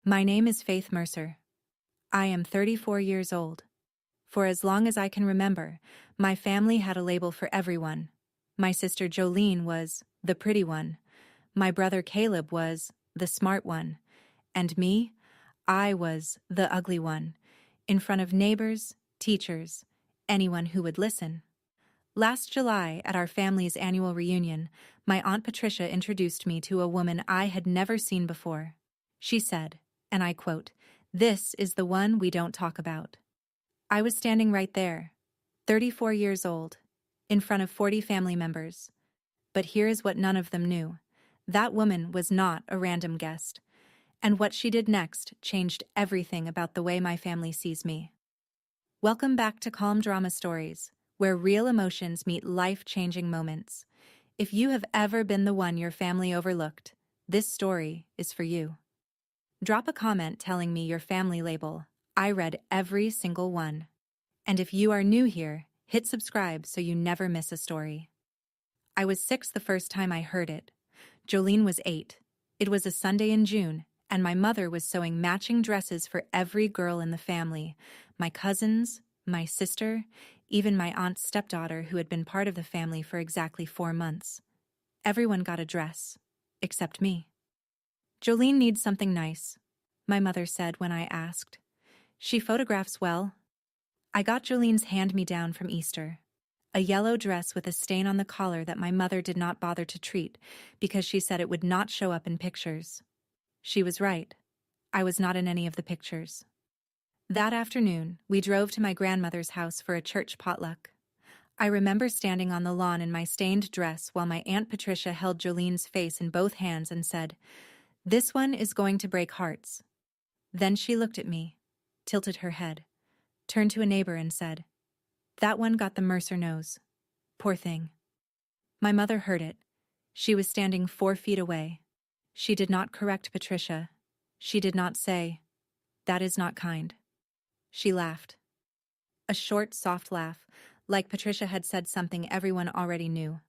My name is Faith Mercer. I am 34 years old. For as long as I can remember, my family had a label for everyone. My sister Jolene was the pretty one. My brother Caleb was the smart one. And me, I was the ugly one, in front of neighbors, teachers, anyone who would listen. Last July, at our family's annual reunion, my Aunt Patricia introduced me to a woman I had never seen before. She said, and I quote, "This is the one we don't talk about." I was standing right there, 34 years old, in front of 40 family members. But here is what none of them knew. That woman was not a random guest. And what she did next changed everything about the way my family sees me. Welcome back to Calm Drama Stories, where real emotions meet life-changing moments. If you have ever been the one your family overlooked, this story is for you. Drop a comment telling me your family label. I read every single one. And if you are new here, hit subscribe so you never miss a story. I was 6 the first time I heard it. Jolene was 8. It was a Sunday in June, and my mother was sewing matching dresses for every girl in the family. My cousins, my sister, even my aunt's stepdaughter who had been part of the family for exactly 4 months. Everyone got a dress, except me. "Jolene needs something nice," my mother said when I asked. "She photographs well." I got Jolene's hand-me-down from Easter, a yellow dress with a stain on the collar that my mother did not bother to treat because she said it would not show up in pictures. She was right. I was not in any of the pictures. That afternoon, we drove to my grandmother's house for a church potluck. I remember standing on the lawn in my stained dress while my Aunt Patricia held Jolene's face in both hands and said, "This one is going to break hearts." Then she looked at me, tilted her head, turned to a neighbor and said, "That one got the Mercer nose. Poor thing." My mother heard it. She was standing 4 feet away. She did not correct Patricia. She did not say, "That is not kind." She laughed. A short, soft laugh, like Patricia had said something everyone already knew.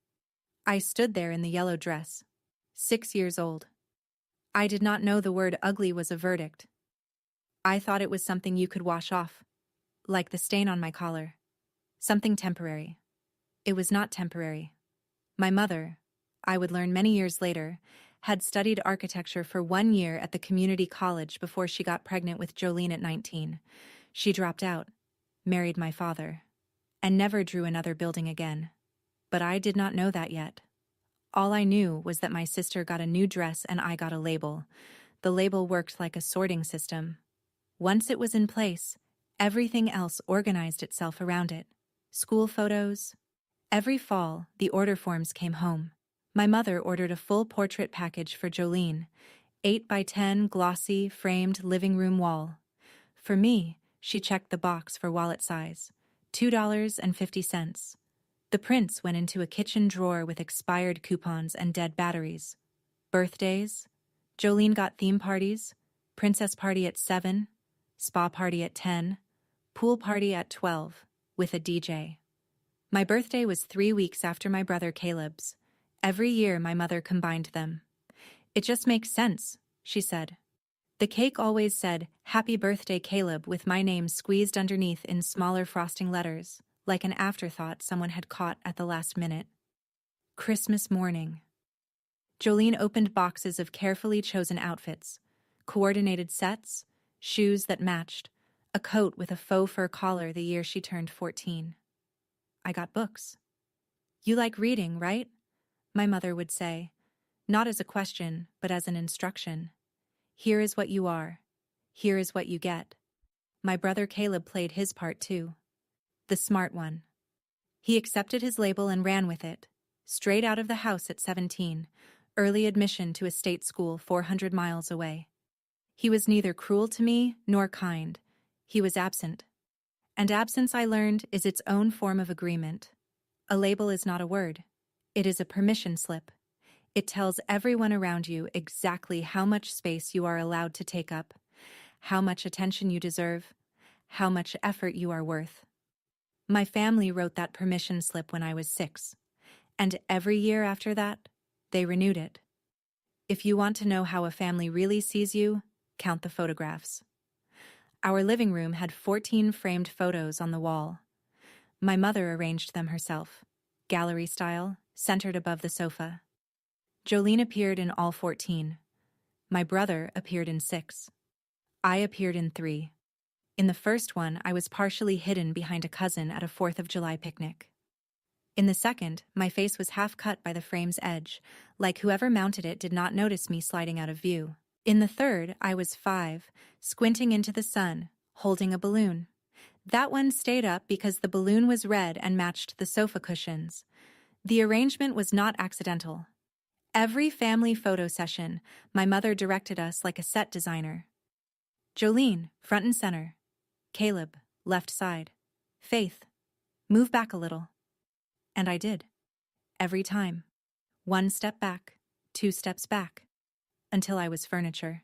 I stood there in the yellow dress, 6 years old. I did not know the word ugly was a verdict. I thought it was something you could wash off, like the stain on my collar. Something temporary. It was not temporary. My mother, I would learn many years later, had studied architecture for 1 year at the community college before she got pregnant with Jolene at 19. She dropped out, married my father, and never drew another building again. But I did not know that yet. All I knew was that my sister got a new dress and I got a label. The label worked like a sorting system. Once it was in place, everything else organized itself around it. School photos. Every fall, the order forms came home. My mother ordered a full portrait package for Jolene, 8 by 10 glossy, framed living room wall. For me, she checked the box for wallet size, $2.50. The prints went into a kitchen drawer with expired coupons and dead batteries. Birthdays. Jolene got theme parties, princess party at 7, spa party at 10, pool party at 12, with a DJ. My birthday was 3 weeks after my brother Caleb's. Every year my mother combined them. "It just makes sense," she said. The cake always said, "Happy Birthday, Caleb," with my name squeezed underneath in smaller frosting letters, like an afterthought someone had caught at the last minute. Christmas morning. Jolene opened boxes of carefully chosen outfits, coordinated sets, shoes that matched, a coat with a faux fur collar the year she turned 14. I got books. "You like reading, right?" my mother would say, not as a question, but as an instruction. "Here is what you are. Here is what you get." My brother Caleb played his part too. The smart one. He accepted his label and ran with it, straight out of the house at 17, early admission to a state school 400 miles away. He was neither cruel to me nor kind. He was absent. And absence, I learned, is its own form of agreement. A label is not a word. It is a permission slip. It tells everyone around you exactly how much space you are allowed to take up, how much attention you deserve, how much effort you are worth. My family wrote that permission slip when I was 6, and every year after that, they renewed it. If you want to know how a family really sees you, count the photographs. Our living room had 14 framed photos on the wall. My mother arranged them herself, gallery style, centered above the sofa. Jolene appeared in all 14. My brother appeared in 6. I appeared in 3. In the first one, I was partially hidden behind a cousin at a 4th of July picnic. In the second, my face was half cut by the frame's edge, like whoever mounted it did not notice me sliding out of view. In the third, I was 5, squinting into the sun, holding a balloon. That one stayed up because the balloon was red and matched the sofa cushions. The arrangement was not accidental. Every family photo session, my mother directed us like a set designer. Jolene, front and center. Caleb, left side. Faith, move back a little. And I did. Every time. 1 step back, 2 steps back. Until I was furniture.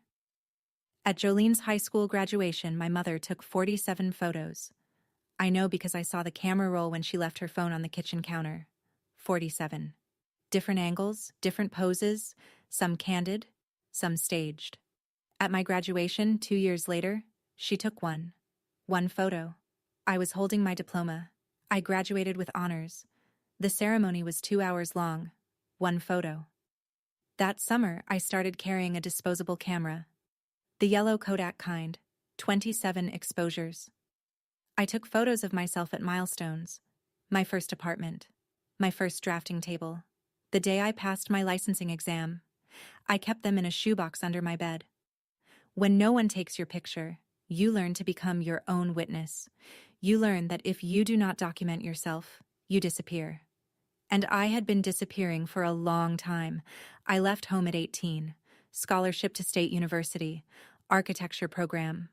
At Jolene's high school graduation, my mother took 47 photos. I know because I saw the camera roll when she left her phone on the kitchen counter. 47. Different angles, different poses, some candid, some staged. At my graduation, 2 years later, she took one. One photo. I was holding my diploma. I graduated with honors. The ceremony was 2 hours long. One photo. That summer, I started carrying a disposable camera. The yellow Kodak kind, 27 exposures. I took photos of myself at milestones. My first apartment. My first drafting table. The day I passed my licensing exam. I kept them in a shoebox under my bed. When no one takes your picture, you learn to become your own witness. You learn that if you do not document yourself, you disappear. And I had been disappearing for a long time. I left home at 18. Scholarship to State University. Architecture program.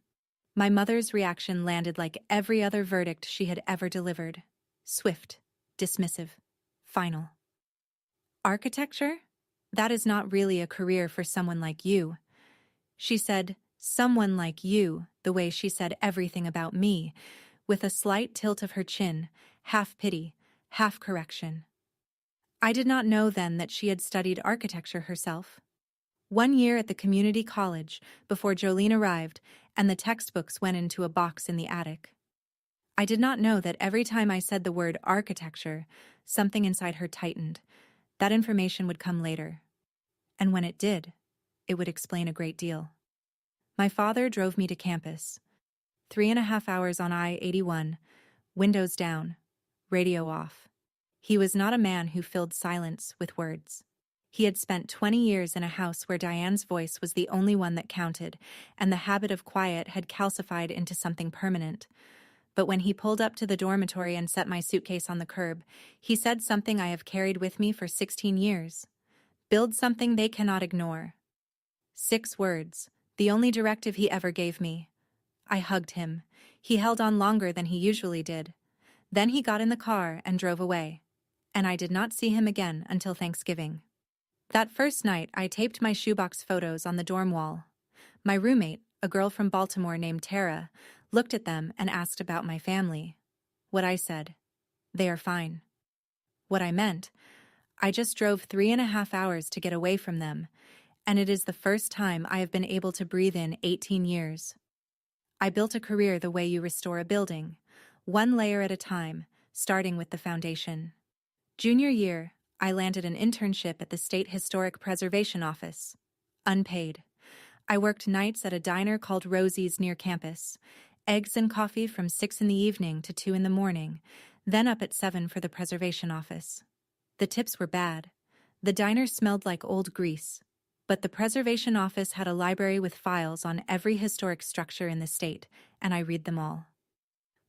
My mother's reaction landed like every other verdict she had ever delivered. Swift. Dismissive. Final. Architecture? That is not really a career for someone like you. She said, someone like you, the way she said everything about me, with a slight tilt of her chin, half pity, half correction. I did not know then that she had studied architecture herself. 1 year at the community college before Jolene arrived and the textbooks went into a box in the attic. I did not know that every time I said the word architecture, something inside her tightened. That information would come later. And when it did, it would explain a great deal. My father drove me to campus. 3.5 hours on I-81, windows down, radio off. He was not a man who filled silence with words. He had spent 20 years in a house where Diane's voice was the only one that counted, and the habit of quiet had calcified into something permanent. But when he pulled up to the dormitory and set my suitcase on the curb, he said something I have carried with me for 16 years. Build something they cannot ignore. 6 words, the only directive he ever gave me. I hugged him. He held on longer than he usually did. Then he got in the car and drove away. And I did not see him again until Thanksgiving. That first night, I taped my shoebox photos on the dorm wall. My roommate, a girl from Baltimore named Tara, looked at them and asked about my family. What I said, they are fine. What I meant, I just drove 3.5 hours to get away from them, and it is the first time I have been able to breathe in 18 years. I built a career the way you restore a building, 1 layer at a time, starting with the foundation. Junior year, I landed an internship at the State Historic Preservation Office. Unpaid. I worked nights at a diner called Rosie's near campus. Eggs and coffee from 6 in the evening to 2 in the morning, then up at 7 for the preservation office. The tips were bad. The diner smelled like old grease. But the preservation office had a library with files on every historic structure in the state, and I read them all.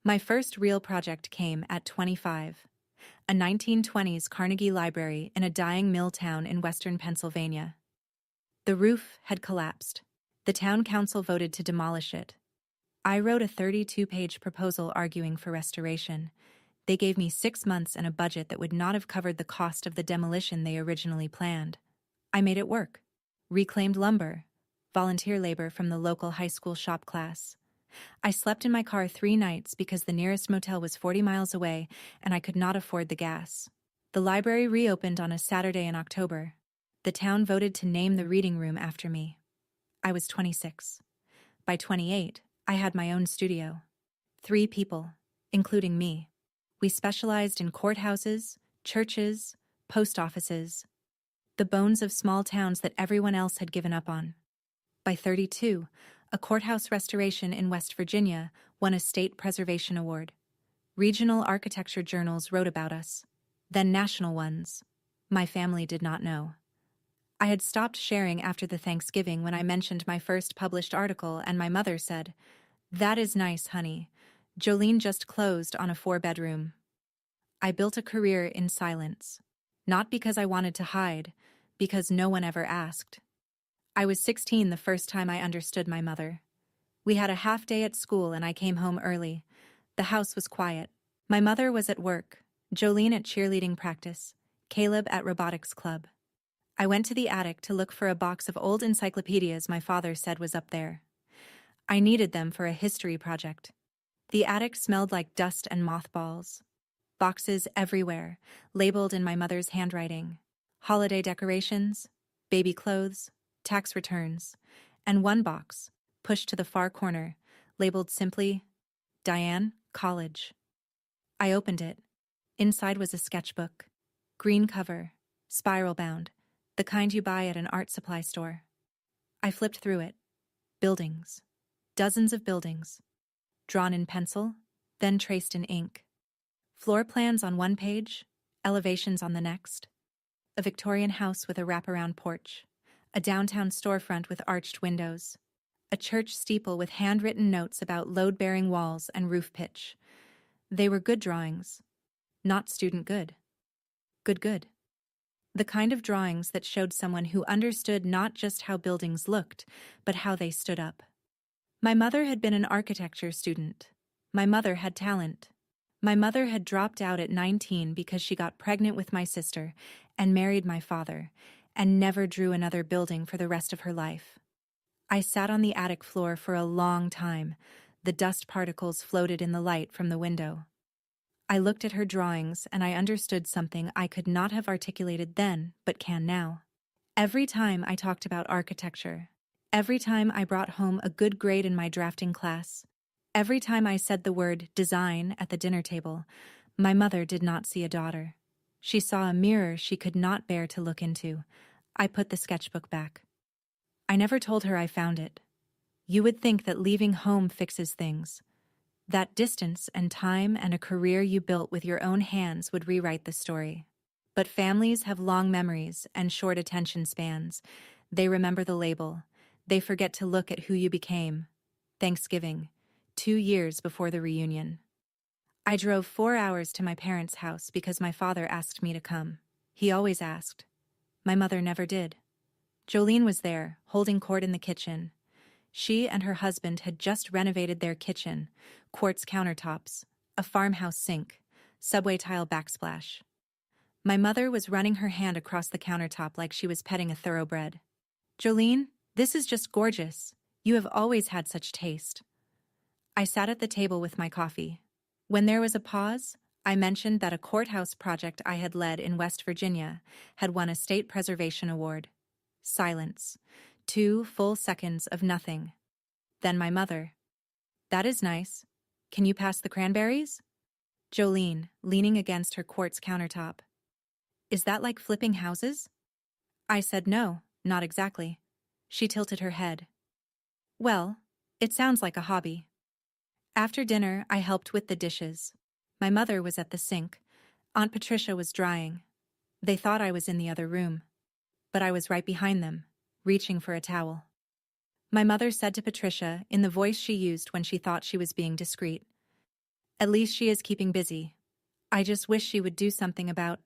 My first real project came at 25. A 1920s Carnegie Library in a dying mill town in western Pennsylvania. The roof had collapsed. The town council voted to demolish it. I wrote a 32-page proposal arguing for restoration. They gave me 6 months and a budget that would not have covered the cost of the demolition they originally planned. I made it work. Reclaimed lumber, volunteer labor from the local high school shop class. I slept in my car 3 nights because the nearest motel was 40 miles away and I could not afford the gas. The library reopened on a Saturday in October. The town voted to name the reading room after me. I was 26. By 28, I had my own studio. 3 people, including me. We specialized in courthouses, churches, post offices, the bones of small towns that everyone else had given up on. By 32, a courthouse restoration in West Virginia won a state preservation award. Regional architecture journals wrote about us, then national ones. My family did not know. I had stopped sharing after the Thanksgiving when I mentioned my first published article, and my mother said, "That is nice, honey. Jolene just closed on a 4-bedroom." I built a career in silence. Not because I wanted to hide, because no one ever asked. I was 16 the first time I understood my mother. We had a half day at school and I came home early. The house was quiet. My mother was at work, Jolene at cheerleading practice, Caleb at robotics club. I went to the attic to look for a box of old encyclopedias my father said was up there. I needed them for a history project. The attic smelled like dust and mothballs. Boxes everywhere, labeled in my mother's handwriting. Holiday decorations, baby clothes, tax returns, and one box, pushed to the far corner, labeled simply, Diane, College. I opened it. Inside was a sketchbook. Green cover, spiral bound, the kind you buy at an art supply store. I flipped through it. Buildings. Dozens of buildings. Drawn in pencil, then traced in ink. Floor plans on one page, elevations on the next. A Victorian house with a wraparound porch. A downtown storefront with arched windows. A church steeple with handwritten notes about load-bearing walls and roof pitch. They were good drawings. Not student good. Good. The kind of drawings that showed someone who understood not just how buildings looked, but how they stood up. My mother had been an architecture student. My mother had talent. My mother had dropped out at 19 because she got pregnant with my sister and married my father, and never drew another building for the rest of her life. I sat on the attic floor for a long time. The dust particles floated in the light from the window. I looked at her drawings and I understood something I could not have articulated then, but can now. Every time I talked about architecture, every time I brought home a good grade in my drafting class, every time I said the word design at the dinner table, my mother did not see a daughter. She saw a mirror she could not bear to look into. I put the sketchbook back. I never told her I found it. You would think that leaving home fixes things. That distance and time and a career you built with your own hands would rewrite the story. But families have long memories and short attention spans. They remember the label. They forget to look at who you became. Thanksgiving, 2 years before the reunion. I drove 4 hours to my parents' house because my father asked me to come. He always asked. My mother never did. Jolene was there, holding court in the kitchen. She and her husband had just renovated their kitchen, quartz countertops, a farmhouse sink, subway tile backsplash. My mother was running her hand across the countertop like she was petting a thoroughbred. "Jolene, this is just gorgeous. You have always had such taste." I sat at the table with my coffee. When there was a pause, I mentioned that a courthouse project I had led in West Virginia had won a state preservation award. Silence. 2 full seconds of nothing. Then my mother. "That is nice. Can you pass the cranberries?" Jolene, leaning against her quartz countertop. "Is that like flipping houses?" I said no, not exactly. She tilted her head. "Well, it sounds like a hobby." After dinner, I helped with the dishes. My mother was at the sink. Aunt Patricia was drying. They thought I was in the other room. But I was right behind them, reaching for a towel. My mother said to Patricia, in the voice she used when she thought she was being discreet, "At least she is keeping busy. I just wish she would do something about—"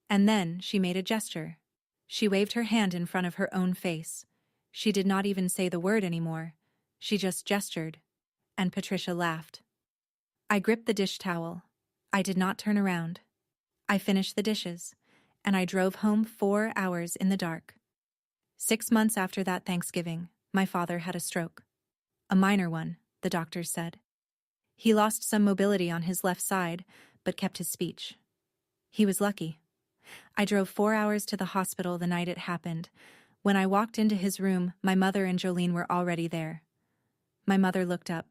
And then she made a gesture. She waved her hand in front of her own face. She did not even say the word anymore. She just gestured. And Patricia laughed. I gripped the dish towel. I did not turn around. I finished the dishes, and I drove home 4 hours in the dark. 6 months after that Thanksgiving, my father had a stroke. A minor one, the doctors said. He lost some mobility on his left side, but kept his speech. He was lucky. I drove 4 hours to the hospital the night it happened. When I walked into his room, my mother and Jolene were already there. My mother looked up.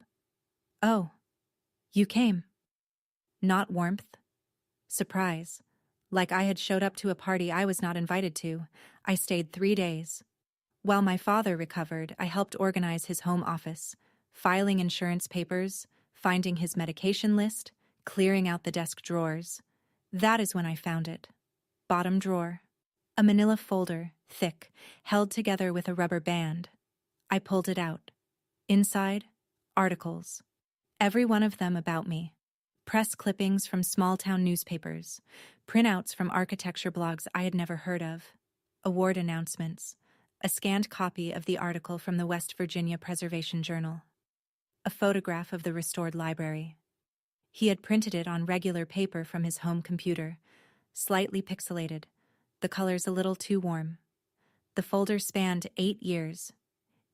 "Oh, you came." Not warmth. Surprise. Like I had showed up to a party I was not invited to. I stayed 3 days. While my father recovered, I helped organize his home office, filing insurance papers, finding his medication list, clearing out the desk drawers. That is when I found it. Bottom drawer. A manila folder, thick, held together with a rubber band. I pulled it out. Inside, articles. Every one of them about me. Press clippings from small-town newspapers, printouts from architecture blogs I had never heard of, award announcements, a scanned copy of the article from the West Virginia Preservation Journal, a photograph of the restored library. He had printed it on regular paper from his home computer, slightly pixelated, the colors a little too warm. The folder spanned 8 years.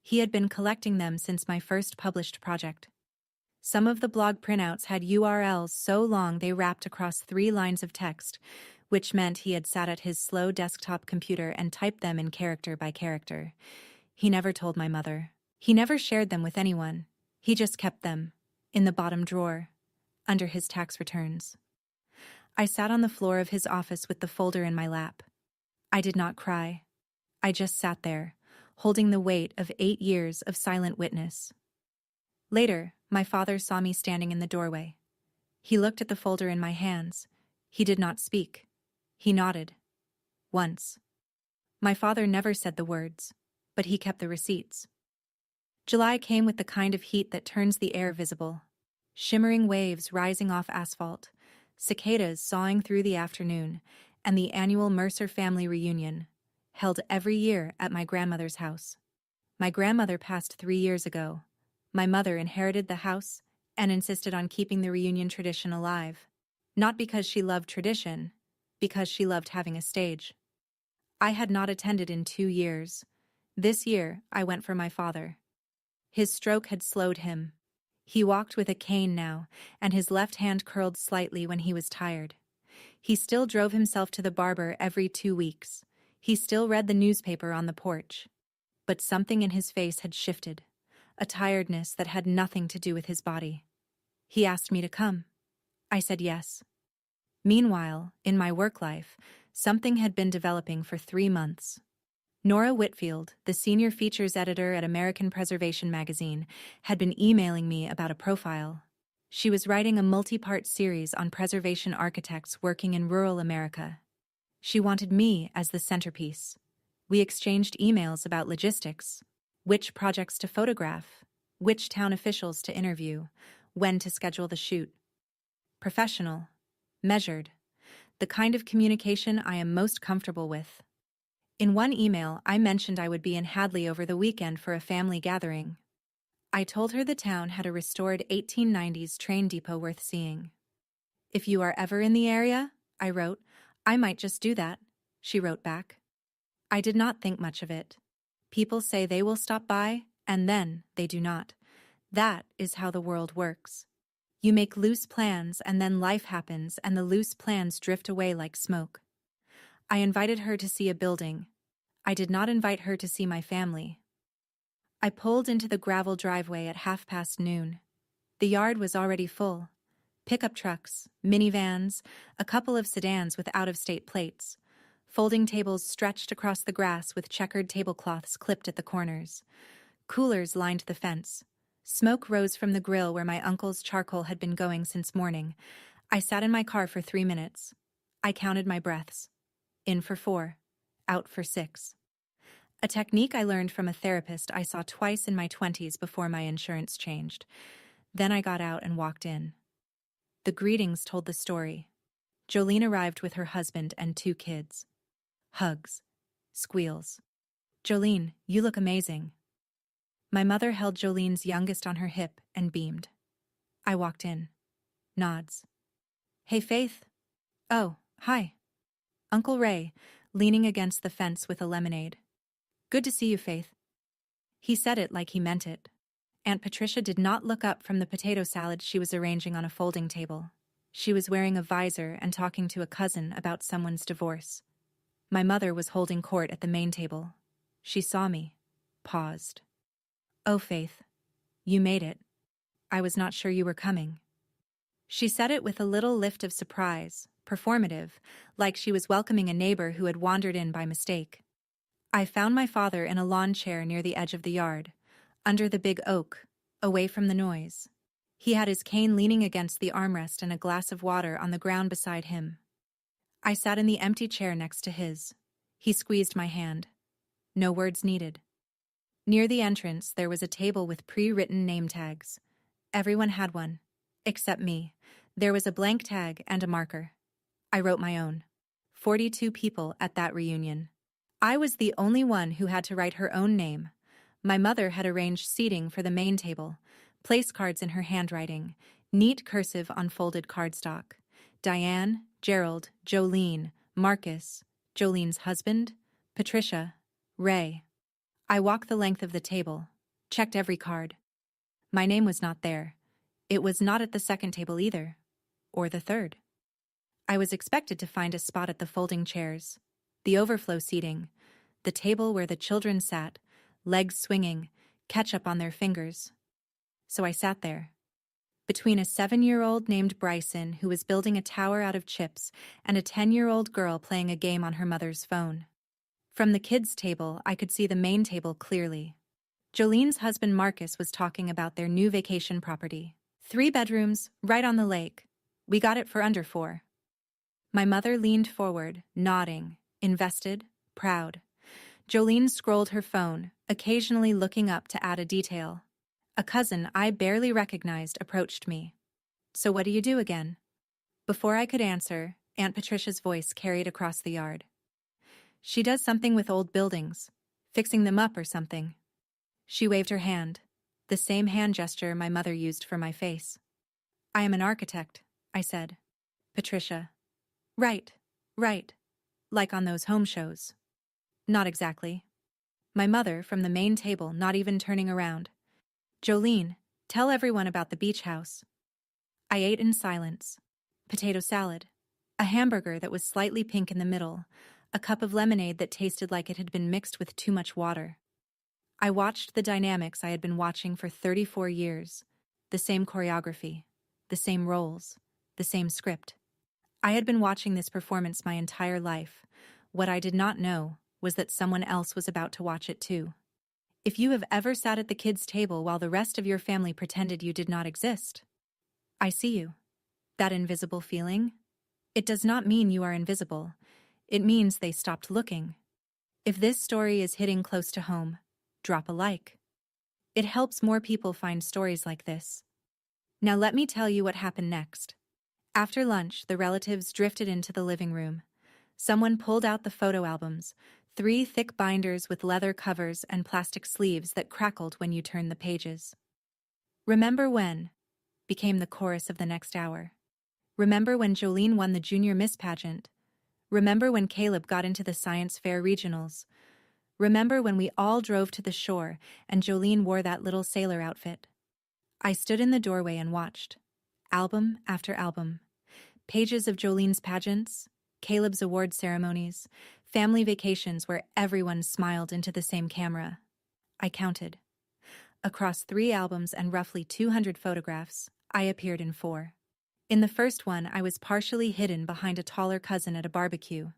He had been collecting them since my first published project. Some of the blog printouts had URLs so long they wrapped across 3 lines of text, which meant he had sat at his slow desktop computer and typed them in character by character. He never told my mother. He never shared them with anyone. He just kept them, in the bottom drawer, under his tax returns. I sat on the floor of his office with the folder in my lap. I did not cry. I just sat there, holding the weight of 8 years of silent witness. Later, my father saw me standing in the doorway. He looked at the folder in my hands. He did not speak. He nodded. Once. My father never said the words, but he kept the receipts. July came with the kind of heat that turns the air visible. Shimmering waves rising off asphalt, cicadas sawing through the afternoon, and the annual Mercer family reunion, held every year at my grandmother's house. My grandmother passed 3 years ago. My mother inherited the house and insisted on keeping the reunion tradition alive. Not because she loved tradition, because she loved having a stage. I had not attended in 2 years. This year, I went for my father. His stroke had slowed him. He walked with a cane now, and his left hand curled slightly when he was tired. He still drove himself to the barber every 2 weeks. He still read the newspaper on the porch. But something in his face had shifted. A tiredness that had nothing to do with his body. He asked me to come. I said yes. Meanwhile, in my work life, something had been developing for 3 months. Nora Whitfield, the senior features editor at American Preservation magazine, had been emailing me about a profile. She was writing a multi-part series on preservation architects working in rural America. She wanted me as the centerpiece. We exchanged emails about logistics. Which projects to photograph, which town officials to interview, when to schedule the shoot. Professional, measured, the kind of communication I am most comfortable with. In one email, I mentioned I would be in Hadley over the weekend for a family gathering. I told her the town had a restored 1890s train depot worth seeing. If you are ever in the area, I wrote, I might just do that, she wrote back. I did not think much of it. People say they will stop by, and then they do not. That is how the world works. You make loose plans, and then life happens, and the loose plans drift away like smoke. I invited her to see a building. I did not invite her to see my family. I pulled into the gravel driveway at noon. The yard was already full. Pickup trucks, minivans, a couple of sedans with out-of-state plates. Folding tables stretched across the grass with checkered tablecloths clipped at the corners. Coolers lined the fence. Smoke rose from the grill where my uncle's charcoal had been going since morning. I sat in my car for 3 minutes. I counted my breaths. In for 4, out for 6. A technique I learned from a therapist I saw twice in my 20s before my insurance changed. Then I got out and walked in. The greetings told the story. Jolene arrived with her husband and 2 kids. Hugs. Squeals. Jolene, you look amazing. My mother held Jolene's youngest on her hip and beamed. I walked in. Nods. Hey, Faith. Oh, hi. Uncle Ray, leaning against the fence with a lemonade. Good to see you, Faith. He said it like he meant it. Aunt Patricia did not look up from the potato salad she was arranging on a folding table. She was wearing a visor and talking to a cousin about someone's divorce. My mother was holding court at the main table. She saw me, paused. Oh, Faith. You made it. I was not sure you were coming. She said it with a little lift of surprise, performative, like she was welcoming a neighbor who had wandered in by mistake. I found my father in a lawn chair near the edge of the yard, under the big oak, away from the noise. He had his cane leaning against the armrest and a glass of water on the ground beside him. I sat in the empty chair next to his. He squeezed my hand. No words needed. Near the entrance, there was a table with pre-written name tags. Everyone had one, except me. There was a blank tag and a marker. I wrote my own. 42 people at that reunion. I was the only one who had to write her own name. My mother had arranged seating for the main table, place cards in her handwriting, neat cursive on folded cardstock. Diane, Gerald, Jolene, Marcus, Jolene's husband, Patricia, Ray. I walked the length of the table, checked every card. My name was not there. It was not at the second table either, or the third. I was expected to find a spot at the folding chairs, the overflow seating, the table where the children sat, legs swinging, ketchup on their fingers. So I sat there, between a 7-year-old named Bryson who was building a tower out of chips and a 10-year-old girl playing a game on her mother's phone. From the kids' table, I could see the main table clearly. Jolene's husband Marcus was talking about their new vacation property. 3 bedrooms, right on the lake. We got it for under 4. My mother leaned forward, nodding, invested, proud. Jolene scrolled her phone, occasionally looking up to add a detail. A cousin I barely recognized approached me. So what do you do again? Before I could answer, Aunt Patricia's voice carried across the yard. She does something with old buildings, fixing them up or something. She waved her hand, the same hand gesture my mother used for my face. I am an architect, I said. Patricia. Right. Like on those home shows. Not exactly. My mother, from the main table, not even turning around. Jolene, tell everyone about the beach house. I ate in silence. Potato salad. A hamburger that was slightly pink in the middle. A cup of lemonade that tasted like it had been mixed with too much water. I watched the dynamics I had been watching for 34 years. The same choreography. The same roles. The same script. I had been watching this performance my entire life. What I did not know was that someone else was about to watch it too. If you have ever sat at the kids' table while the rest of your family pretended you did not exist, I see you. That invisible feeling? It does not mean you are invisible. It means they stopped looking. If this story is hitting close to home, drop a like. It helps more people find stories like this. Now let me tell you what happened next. After lunch, the relatives drifted into the living room. Someone pulled out the photo albums, 3 thick binders with leather covers and plastic sleeves that crackled when you turned the pages. Remember when? Became the chorus of the next hour. Remember when Jolene won the Junior Miss pageant? Remember when Caleb got into the science fair regionals? Remember when we all drove to the shore and Jolene wore that little sailor outfit? I stood in the doorway and watched. Album after album. Pages of Jolene's pageants, Caleb's award ceremonies, family vacations where everyone smiled into the same camera. I counted. Across 3 albums and roughly 200 photographs, I appeared in 4. In the first one, I was partially hidden behind a taller cousin at a barbecue.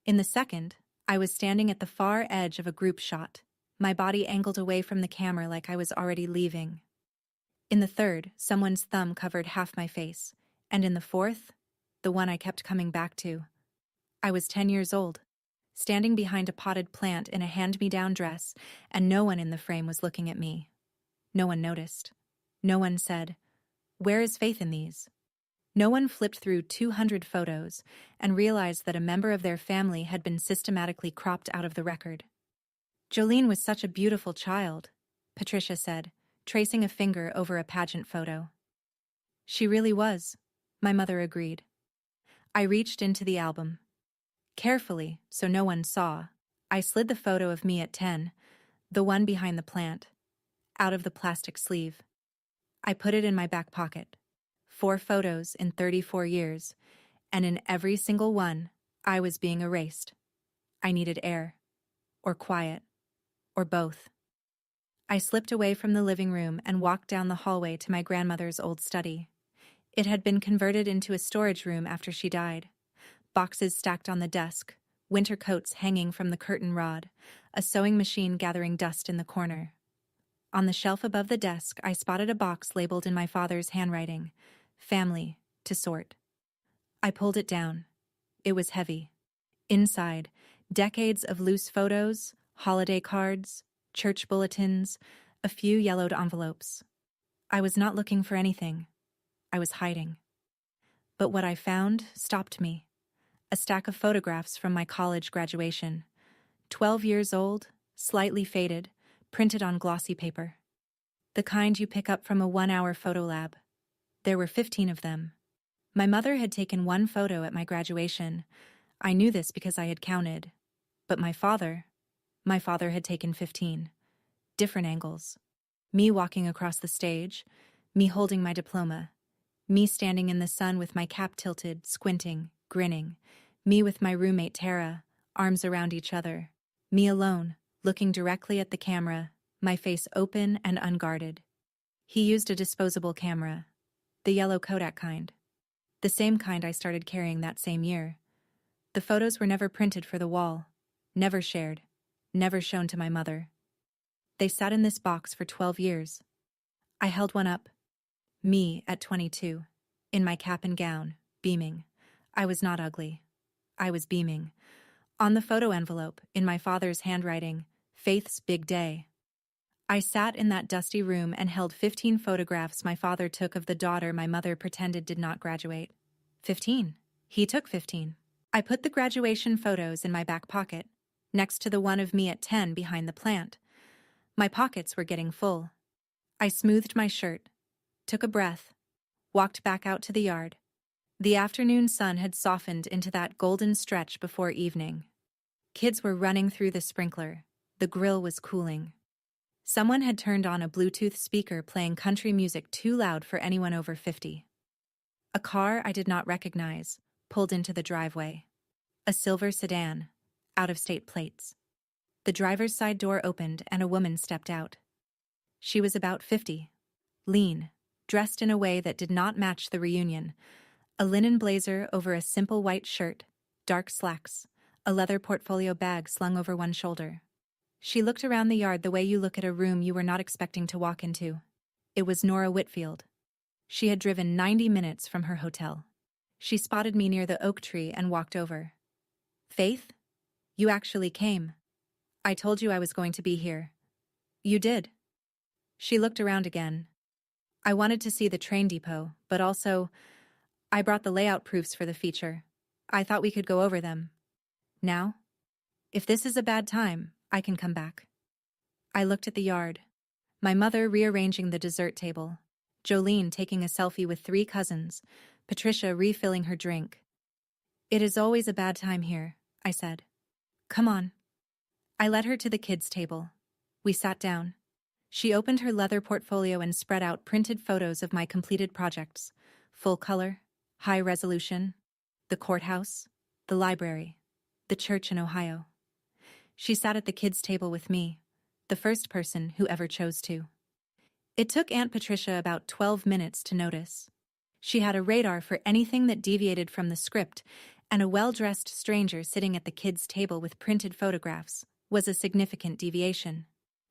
In the second, I was standing at the far edge of a group shot, my body angled away from the camera like I was already leaving. In the third, someone's thumb covered half my face, and in the fourth, the one I kept coming back to, I was 10 years old, standing behind a potted plant in a hand-me-down dress, and no one in the frame was looking at me. No one noticed. No one said, "Where is Faith in these?" No one flipped through 200 photos and realized that a member of their family had been systematically cropped out of the record. Jolene was such a beautiful child, Patricia said, tracing a finger over a pageant photo. She really was, my mother agreed. I reached into the album. Carefully, so no one saw, I slid the photo of me at 10, the one behind the plant, out of the plastic sleeve. I put it in my back pocket. 4 photos in 34 years, and in every single one, I was being erased. I needed air, or quiet, or both. I slipped away from the living room and walked down the hallway to my grandmother's old study. It had been converted into a storage room after she died. Boxes stacked on the desk, winter coats hanging from the curtain rod, a sewing machine gathering dust in the corner. On the shelf above the desk, I spotted a box labeled in my father's handwriting, "Family, to sort." I pulled it down. It was heavy. Inside, decades of loose photos, holiday cards, church bulletins, a few yellowed envelopes. I was not looking for anything. I was hiding. But what I found stopped me. A stack of photographs from my college graduation. 12 years old, slightly faded, printed on glossy paper. The kind you pick up from a 1-hour photo lab. There were 15 of them. My mother had taken one photo at my graduation. I knew this because I had counted. But my father had taken 15. Different angles. Me walking across the stage, me holding my diploma, me standing in the sun with my cap tilted, squinting, grinning, me with my roommate Tara, arms around each other, me alone, looking directly at the camera, my face open and unguarded. He used a disposable camera, the yellow Kodak kind. The same kind I started carrying that same year. The photos were never printed for the wall, never shared, never shown to my mother. They sat in this box for 12 years. I held one up. Me at 22, in my cap and gown, beaming. I was not ugly. I was beaming. On the photo envelope, in my father's handwriting, "Faith's Big Day." I sat in that dusty room and held 15 photographs my father took of the daughter my mother pretended did not graduate. 15. He took 15. I put the graduation photos in my back pocket, next to the one of me at 10 behind the plant. My pockets were getting full. I smoothed my shirt, took a breath, walked back out to the yard. The afternoon sun had softened into that golden stretch before evening. Kids were running through the sprinkler. The grill was cooling. Someone had turned on a Bluetooth speaker playing country music too loud for anyone over 50. A car I did not recognize pulled into the driveway. A silver sedan, out-of-state plates. The driver's side door opened and a woman stepped out. She was about 50, lean, dressed in a way that did not match the reunion. A linen blazer over a simple white shirt, dark slacks, a leather portfolio bag slung over one shoulder. She looked around the yard the way you look at a room you were not expecting to walk into. It was Nora Whitfield. She had driven 90 minutes from her hotel. She spotted me near the oak tree and walked over. "Faith? You actually came. I told you I was going to be here." "You did." She looked around again. "I wanted to see the train depot, but also, I brought the layout proofs for the feature. I thought we could go over them. Now? If this is a bad time, I can come back." I looked at the yard. My mother rearranging the dessert table. Jolene taking a selfie with 3 cousins. Patricia refilling her drink. "It is always a bad time here," I said. "Come on." I led her to the kids' table. We sat down. She opened her leather portfolio and spread out printed photos of my completed projects. Full color, high resolution, the courthouse, the library, the church in Ohio. She sat at the kids' table with me, the first person who ever chose to. It took Aunt Patricia about 12 minutes to notice. She had a radar for anything that deviated from the script, and a well-dressed stranger sitting at the kids' table with printed photographs was a significant deviation.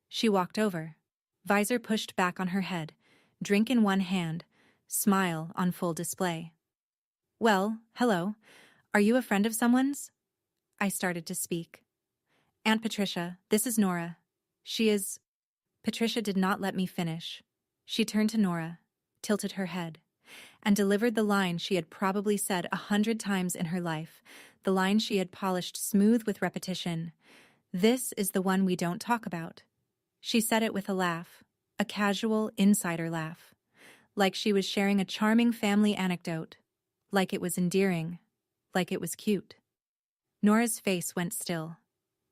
She walked over, visor pushed back on her head, drink in one hand, smile on full display. "Well, hello. Are you a friend of someone's?" I started to speak. "Aunt Patricia, this is Nora. She is..." Patricia did not let me finish. She turned to Nora, tilted her head, and delivered the line she had probably said 100 times in her life, the line she had polished smooth with repetition. "This is the one we don't talk about." She said it with a laugh, a casual insider laugh, like she was sharing a charming family anecdote, like it was endearing, like it was cute. Nora's face went still,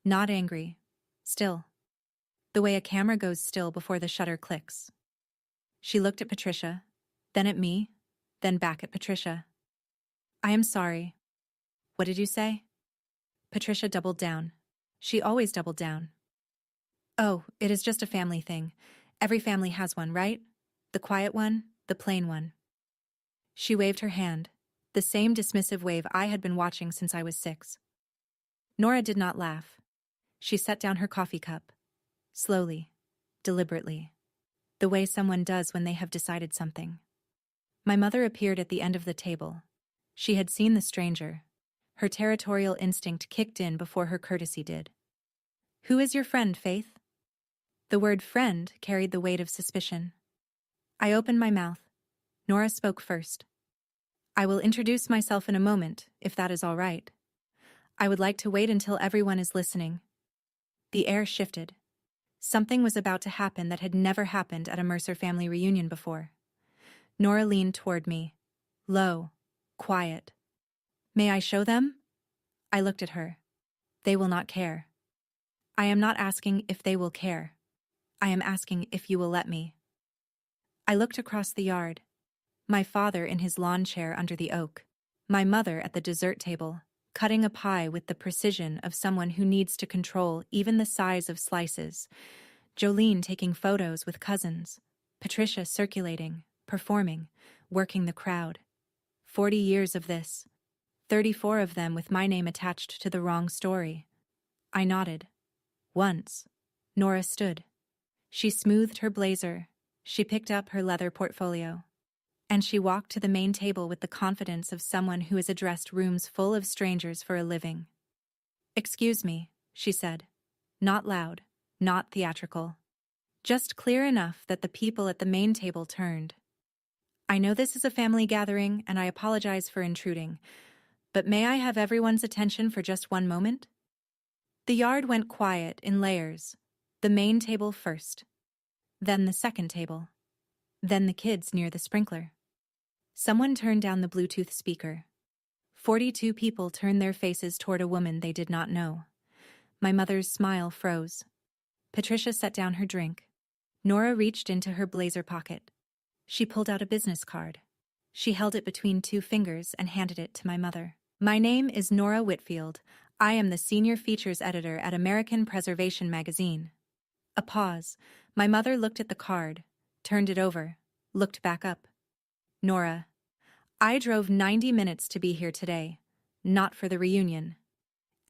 not angry, still. The way a camera goes still before the shutter clicks. She looked at Patricia, then at me, then back at Patricia. "I am sorry." "What did you say?" Patricia doubled down. She always doubled down. Oh, it is just a family thing. Every family has one, right? The quiet one, the plain one. She waved her hand, the same dismissive wave I had been watching since I was 6. Nora did not laugh. She set down her coffee cup. Slowly, deliberately. The way someone does when they have decided something. My mother appeared at the end of the table. She had seen the stranger. Her territorial instinct kicked in before her courtesy did. "Who is your friend, Faith?" The word friend carried the weight of suspicion. I opened my mouth. Nora spoke first. "I will introduce myself in a moment, if that is all right. I would like to wait until everyone is listening." The air shifted. Something was about to happen that had never happened at a Mercer family reunion before. Nora leaned toward me. Low. Quiet. "May I show them?" I looked at her. "They will not care." "I am not asking if they will care. I am asking if you will let me." I looked across the yard. My father in his lawn chair under the oak. My mother at the dessert table, cutting a pie with the precision of someone who needs to control even the size of slices. Jolene taking photos with cousins. Patricia circulating, performing, working the crowd. 40 years of this. 34 of them with my name attached to the wrong story. I nodded. Once, Nora stood. She smoothed her blazer. She picked up her leather portfolio. And she walked to the main table with the confidence of someone who has addressed rooms full of strangers for a living. "Excuse me," she said. Not loud, not theatrical. Just clear enough that the people at the main table turned. "I know this is a family gathering, and I apologize for intruding, but may I have everyone's attention for just one moment?" The yard went quiet in layers. The main table first. Then the second table. Then the kids near the sprinkler. Someone turned down the Bluetooth speaker. 42 people turned their faces toward a woman they did not know. My mother's smile froze. Patricia set down her drink. Nora reached into her blazer pocket. She pulled out a business card. She held it between 2 fingers and handed it to my mother. "My name is Nora Whitfield. I am the senior features editor at American Preservation magazine." A pause. My mother looked at the card, turned it over, looked back up. "Nora, I drove 90 minutes to be here today, not for the reunion."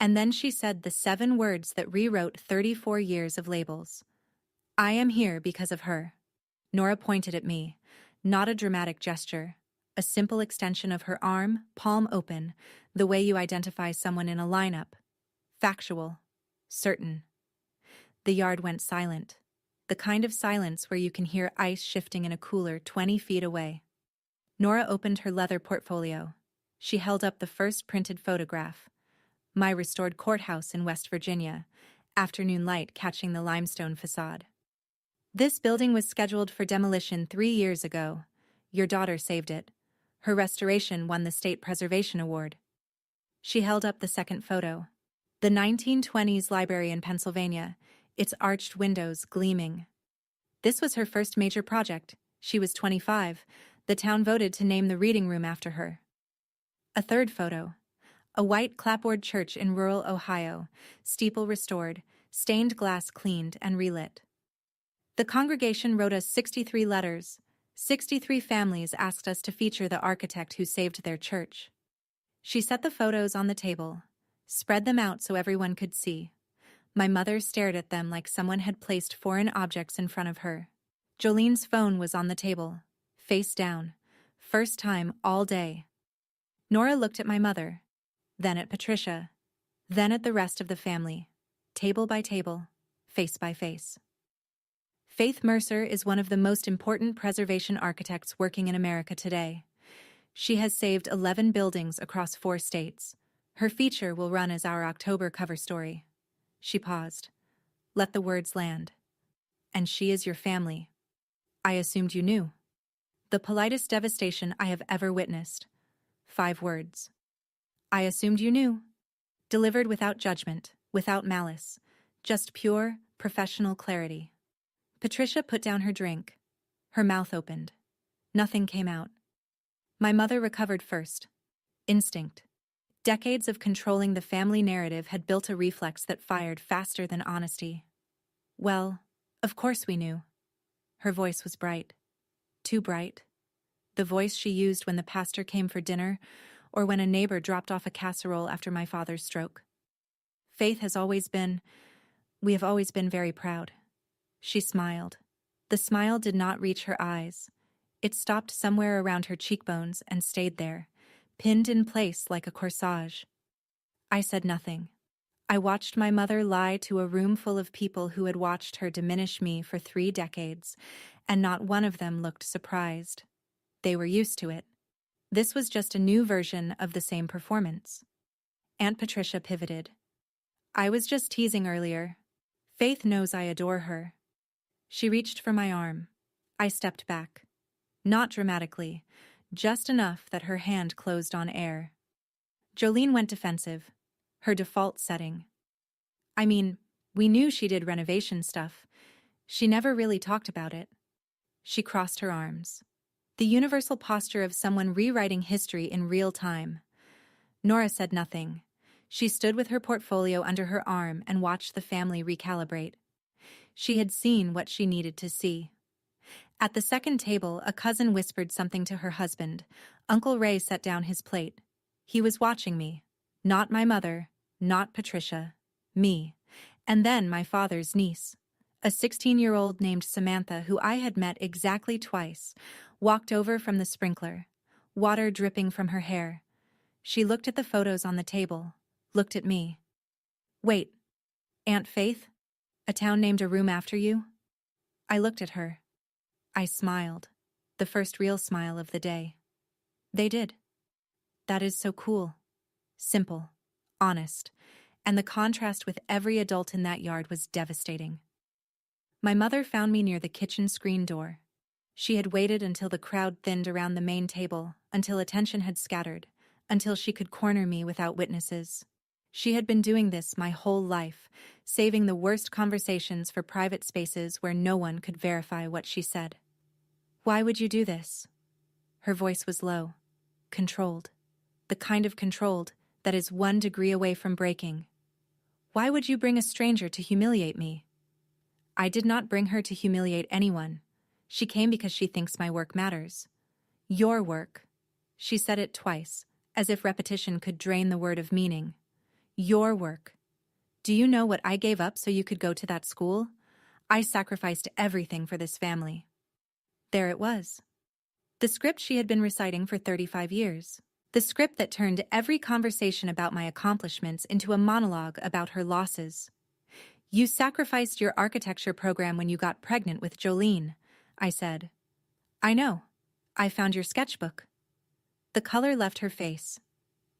And then she said the 7 words that rewrote 34 years of labels. "I am here because of her." Nora pointed at me, not a dramatic gesture, a simple extension of her arm, palm open, the way you identify someone in a lineup. Factual. Certain. The yard went silent. The kind of silence where you can hear ice shifting in a cooler 20 feet away. Nora opened her leather portfolio. She held up the first printed photograph. My restored courthouse in West Virginia, afternoon light catching the limestone facade. "This building was scheduled for demolition 3 years ago. Your daughter saved it. Her restoration won the State Preservation Award." She held up the second photo. The 1920s library in Pennsylvania, its arched windows gleaming. This was her first major project. She was 25. The town voted to name the reading room after her. A third photo. A white clapboard church in rural Ohio, steeple restored, stained glass cleaned and relit. The congregation wrote us 63 letters. 63 families asked us to feature the architect who saved their church. She set the photos on the table, spread them out so everyone could see. My mother stared at them like someone had placed foreign objects in front of her. Jolene's phone was on the table, face down. First time all day. Nora looked at my mother, then at Patricia, then at the rest of the family, table by table, face by face. Faith Mercer is one of the most important preservation architects working in America today. She has saved 11 buildings across 4 states. Her feature will run as our October cover story. She paused. Let the words land. "And she is your family. I assumed you knew." The politest devastation I have ever witnessed. 5 words. "I assumed you knew." Delivered without judgment, without malice. Just pure, professional clarity. Patricia put down her drink. Her mouth opened. Nothing came out. My mother recovered first. Instinct. Decades of controlling the family narrative had built a reflex that fired faster than honesty. Well, of course we knew. Her voice was bright. Too bright. The voice she used when the pastor came for dinner, or when a neighbor dropped off a casserole after my father's stroke. Faith has always been, we have always been very proud. She smiled. The smile did not reach her eyes. It stopped somewhere around her cheekbones and stayed there, pinned in place like a corsage. I said nothing. I watched my mother lie to a room full of people who had watched her diminish me for 3 decades, and not one of them looked surprised. They were used to it. This was just a new version of the same performance. Aunt Patricia pivoted. I was just teasing earlier. Faith knows I adore her. She reached for my arm. I stepped back. Not dramatically, just enough that her hand closed on air. Jolene went defensive. Her default setting. I mean, we knew she did renovation stuff. She never really talked about it. She crossed her arms. The universal posture of someone rewriting history in real time. Nora said nothing. She stood with her portfolio under her arm and watched the family recalibrate. She had seen what she needed to see. At the second table, a cousin whispered something to her husband. Uncle Ray set down his plate. He was watching me. Not my mother, not Patricia. Me. And then my father's niece. A 16-year-old named Samantha, who I had met exactly twice, walked over from the sprinkler, water dripping from her hair. She looked at the photos on the table, looked at me. Wait, Aunt Faith? A town named a room after you? I looked at her. I smiled, the first real smile of the day. They did. That is so cool. Simple, honest, and the contrast with every adult in that yard was devastating. My mother found me near the kitchen screen door. She had waited until the crowd thinned around the main table, until attention had scattered, until she could corner me without witnesses. She had been doing this my whole life, saving the worst conversations for private spaces where no one could verify what she said. Why would you do this? Her voice was low, controlled, the kind of controlled that is 1 degree away from breaking. Why would you bring a stranger to humiliate me? I did not bring her to humiliate anyone. She came because she thinks my work matters. Your work. She said it twice, as if repetition could drain the word of meaning. Your work. Do you know what I gave up so you could go to that school? I sacrificed everything for this family. There it was. The script she had been reciting for 35 years. The script that turned every conversation about my accomplishments into a monologue about her losses. You sacrificed your architecture program when you got pregnant with Jolene, I said. I know. I found your sketchbook. The color left her face.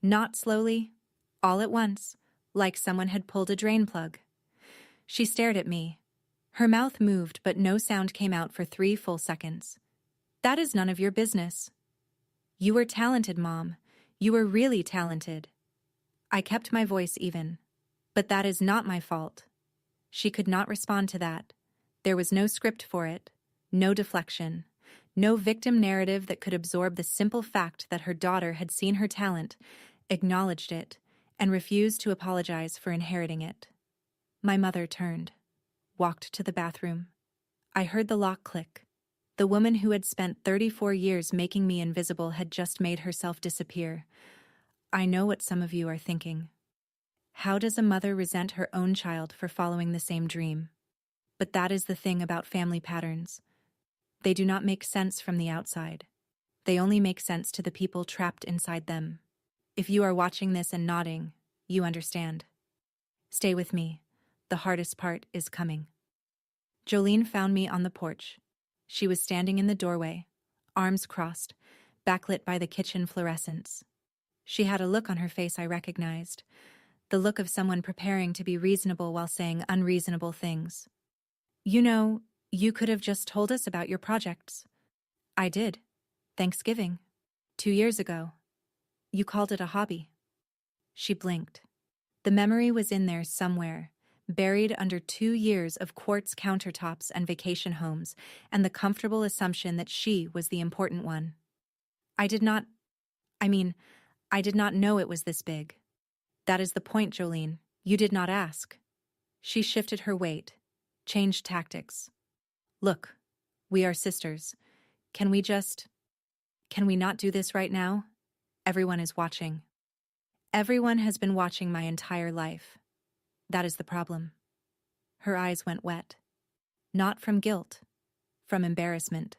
Not slowly, all at once, like someone had pulled a drain plug. She stared at me. Her mouth moved, but no sound came out for 3 full seconds. That is none of your business. You were talented, Mom. You were really talented. I kept my voice even. But that is not my fault. She could not respond to that. There was no script for it, no deflection, no victim narrative that could absorb the simple fact that her daughter had seen her talent, acknowledged it, and refused to apologize for inheriting it. My mother turned, walked to the bathroom. I heard the lock click. The woman who had spent 34 years making me invisible had just made herself disappear. I know what some of you are thinking. How does a mother resent her own child for following the same dream? But that is the thing about family patterns. They do not make sense from the outside. They only make sense to the people trapped inside them. If you are watching this and nodding, you understand. Stay with me. The hardest part is coming. Jolene found me on the porch. She was standing in the doorway, arms crossed, backlit by the kitchen fluorescents. She had a look on her face I recognized, the look of someone preparing to be reasonable while saying unreasonable things. You know, you could have just told us about your projects. I did. Thanksgiving. 2 years ago. You called it a hobby. She blinked. The memory was in there somewhere, buried under 2 years of quartz countertops and vacation homes, and the comfortable assumption that she was the important one. I did not know it was this big. That is the point, Jolene. You did not ask. She shifted her weight. Change tactics. Look, we are sisters. Can we not do this right now? Everyone is watching. Everyone has been watching my entire life. That is the problem. Her eyes went wet. Not from guilt, from embarrassment.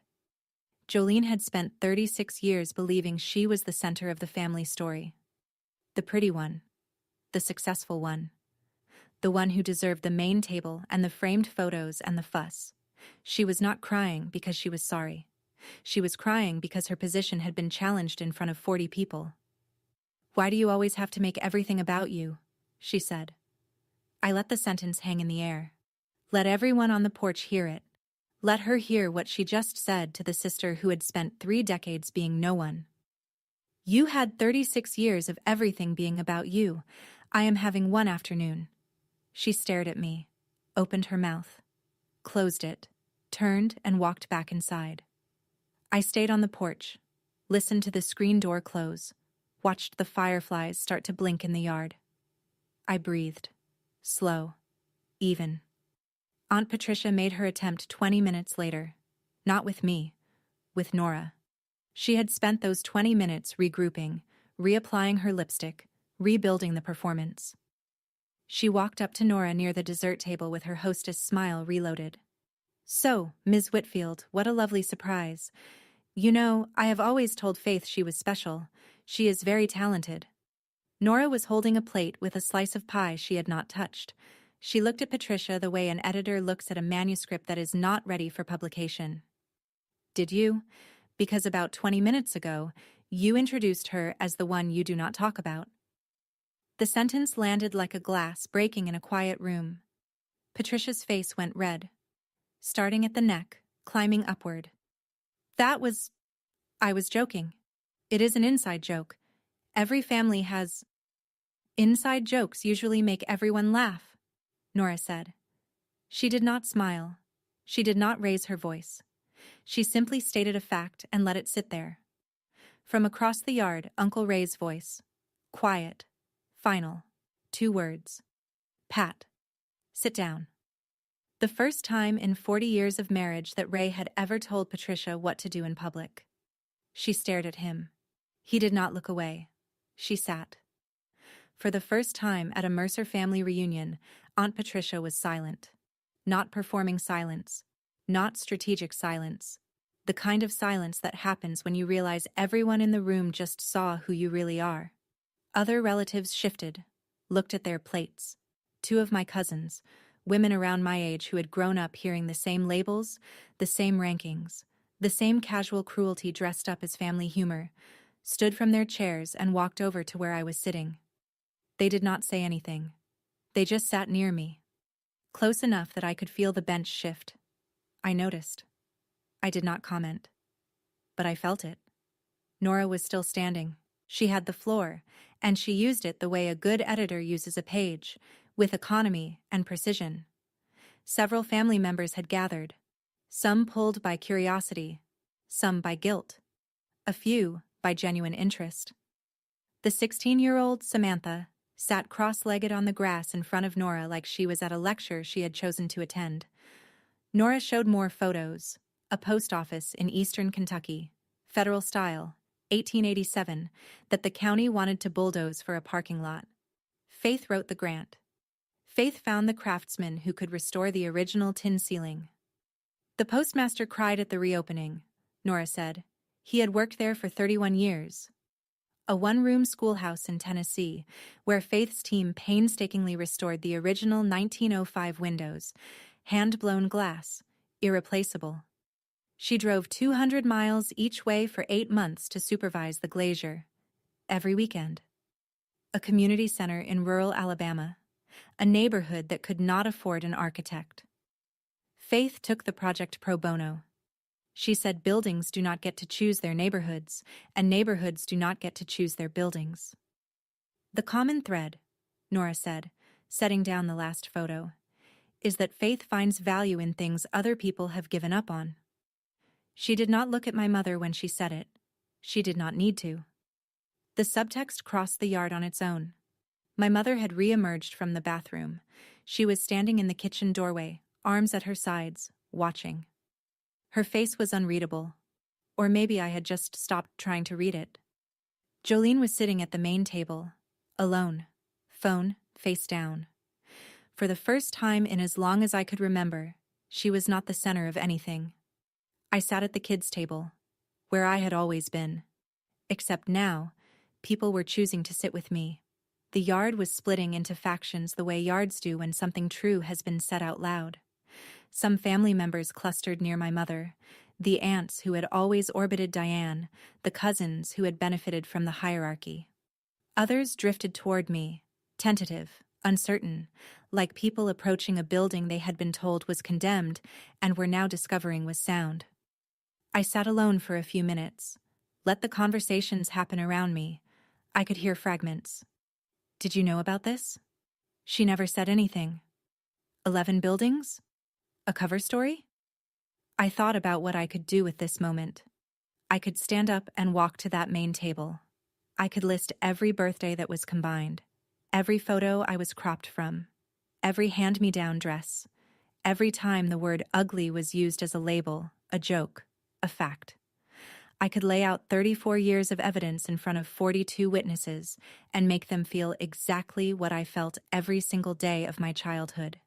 Jolene had spent 36 years believing she was the center of the family story. The pretty one. The successful one. The one who deserved the main table and the framed photos and the fuss. She was not crying because she was sorry. She was crying because her position had been challenged in front of 40 people. "Why do you always have to make everything about you?" she said. I let the sentence hang in the air. Let everyone on the porch hear it. Let her hear what she just said to the sister who had spent 3 decades being no one. You had 36 years of everything being about you. I am having one afternoon. She stared at me, opened her mouth, closed it, turned and walked back inside. I stayed on the porch, listened to the screen door close, watched the fireflies start to blink in the yard. I breathed, slow, even. Aunt Patricia made her attempt 20 minutes later. Not with me, with Nora. She had spent those 20 minutes regrouping, reapplying her lipstick, rebuilding the performance. She walked up to Nora near the dessert table with her hostess smile reloaded. "So, Ms. Whitfield, what a lovely surprise. You know, I have always told Faith she was special. She is very talented." Nora was holding a plate with a slice of pie she had not touched. She looked at Patricia the way an editor looks at a manuscript that is not ready for publication. "Did you? Because about 20 minutes ago, you introduced her as the one you do not talk about." The sentence landed like a glass breaking in a quiet room. Patricia's face went red, starting at the neck, climbing upward. I was joking. It is an inside joke. Every family has... Inside jokes usually make everyone laugh, Nora said. She did not smile. She did not raise her voice. She simply stated a fact and let it sit there. From across the yard, Uncle Ray's voice. Quiet. Final. 2 words. "Pat. Sit down." The first time in 40 years of marriage that Ray had ever told Patricia what to do in public. She stared at him. He did not look away. She sat. For the first time at a Mercer family reunion, Aunt Patricia was silent. Not performing silence. Not strategic silence. The kind of silence that happens when you realize everyone in the room just saw who you really are. Other relatives shifted, looked at their plates. 2 of my cousins, women around my age who had grown up hearing the same labels, the same rankings, the same casual cruelty dressed up as family humor, stood from their chairs and walked over to where I was sitting. They did not say anything. They just sat near me, close enough that I could feel the bench shift. I noticed. I did not comment. But I felt it. Nora was still standing. She had the floor, and she used it the way a good editor uses a page, with economy and precision. Several family members had gathered, some pulled by curiosity, some by guilt, a few by genuine interest. The 16-year-old Samantha sat cross-legged on the grass in front of Nora like she was at a lecture she had chosen to attend. Nora showed more photos. A post office in eastern Kentucky, federal style, 1887, that the county wanted to bulldoze for a parking lot. Faith wrote the grant. Faith found the craftsman who could restore the original tin ceiling. The postmaster cried at the reopening, Nora said. He had worked there for 31 years. A 1-room schoolhouse in Tennessee, where Faith's team painstakingly restored the original 1905 windows, hand-blown glass, irreplaceable. She drove 200 miles each way for 8 months to supervise the glazier. Every weekend. A community center in rural Alabama. A neighborhood that could not afford an architect. Faith took the project pro bono. She said buildings do not get to choose their neighborhoods, and neighborhoods do not get to choose their buildings. The common thread, Nora said, setting down the last photo, is that Faith finds value in things other people have given up on. She did not look at my mother when she said it. She did not need to. The subtext crossed the yard on its own. My mother had re-emerged from the bathroom. She was standing in the kitchen doorway, arms at her sides, watching. Her face was unreadable. Or maybe I had just stopped trying to read it. Jolene was sitting at the main table, alone, phone face down. For the first time in as long as I could remember, she was not the center of anything. I sat at the kids' table, where I had always been. Except now, people were choosing to sit with me. The yard was splitting into factions the way yards do when something true has been said out loud. Some family members clustered near my mother, the aunts who had always orbited Diane, the cousins who had benefited from the hierarchy. Others drifted toward me, tentative, uncertain, like people approaching a building they had been told was condemned and were now discovering was sound. I sat alone for a few minutes, let the conversations happen around me. I could hear fragments. Did you know about this? She never said anything. 11 buildings? A cover story? I thought about what I could do with this moment. I could stand up and walk to that main table. I could list every birthday that was combined, every photo I was cropped from, every hand-me-down dress, every time the word ugly was used as a label, a joke, a fact. I could lay out 34 years of evidence in front of 42 witnesses and make them feel exactly what I felt every single day of my childhood.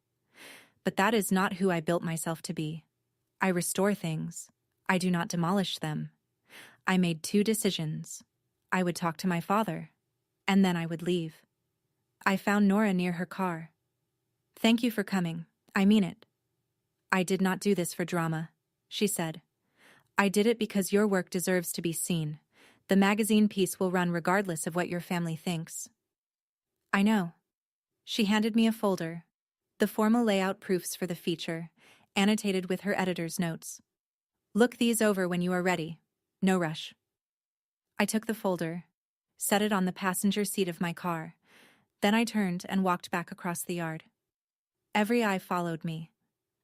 But that is not who I built myself to be. I restore things. I do not demolish them. I made 2 decisions. I would talk to my father, and then I would leave. I found Nora near her car. "Thank you for coming. I mean it." "I did not do this for drama," she said. "I did it because your work deserves to be seen. The magazine piece will run regardless of what your family thinks." "I know." She handed me a folder, the formal layout proofs for the feature, annotated with her editor's notes. "Look these over when you are ready. No rush." I took the folder, set it on the passenger seat of my car. Then I turned and walked back across the yard. Every eye followed me,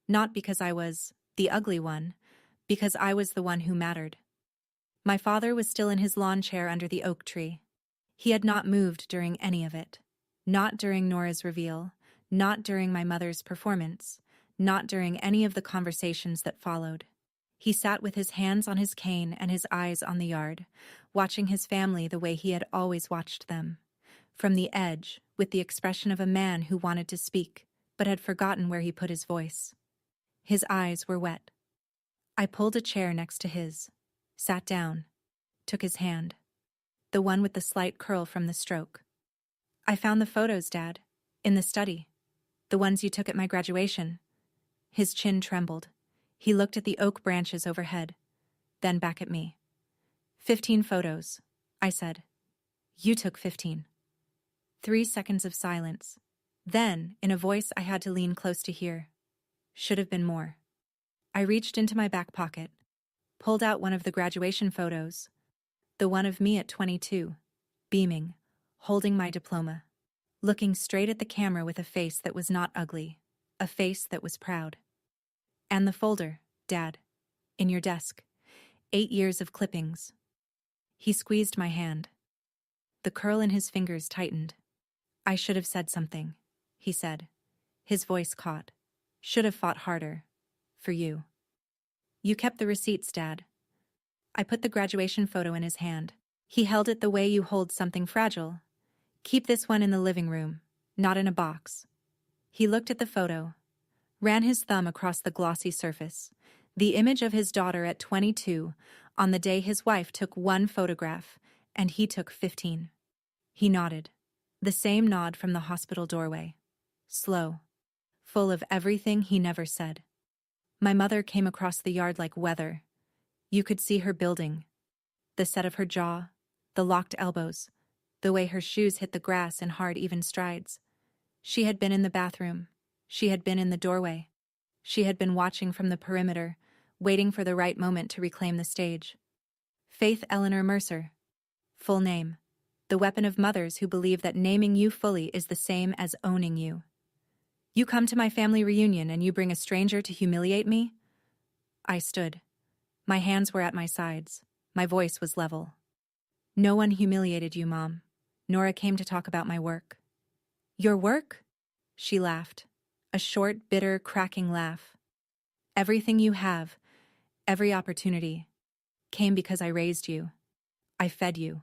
not because I was the ugly one, because I was the one who mattered. My father was still in his lawn chair under the oak tree. He had not moved during any of it. Not during Nora's reveal, not during my mother's performance, not during any of the conversations that followed. He sat with his hands on his cane and his eyes on the yard, watching his family the way he had always watched them. From the edge, with the expression of a man who wanted to speak, but had forgotten where he put his voice. His eyes were wet. I pulled a chair next to his, sat down, took his hand, the one with the slight curl from the stroke. "I found the photos, Dad, in the study, the ones you took at my graduation." His chin trembled. He looked at the oak branches overhead, then back at me. 15 photos, I said. "You took 15. 3 seconds of silence. Then, in a voice I had to lean close to hear, "Should have been more." I reached into my back pocket, pulled out one of the graduation photos, the one of me at 22, beaming, holding my diploma, looking straight at the camera with a face that was not ugly, a face that was proud. "And the folder, Dad, in your desk. 8 years of clippings." He squeezed my hand. The curl in his fingers tightened. "I should have said something," he said. His voice caught. "Should have fought harder. For you." "You kept the receipts, Dad." I put the graduation photo in his hand. He held it the way you hold something fragile. "Keep this one in the living room, not in a box." He looked at the photo, ran his thumb across the glossy surface, the image of his daughter at 22, on the day his wife took 1 photograph, and he took 15. He nodded, the same nod from the hospital doorway. Slow, full of everything he never said. My mother came across the yard like weather. You could see her building. The set of her jaw, the locked elbows, the way her shoes hit the grass in hard, even strides. She had been in the bathroom. She had been in the doorway. She had been watching from the perimeter, waiting for the right moment to reclaim the stage. Faith Eleanor Mercer. Full name. The weapon of mothers who believe that naming you fully is the same as owning you. "You come to my family reunion and you bring a stranger to humiliate me?" I stood. My hands were at my sides. My voice was level. "No one humiliated you, Mom. Nora came to talk about my work." "Your work?" She laughed. A short, bitter, cracking laugh. Everything you have, every opportunity, came because I raised you. I fed you.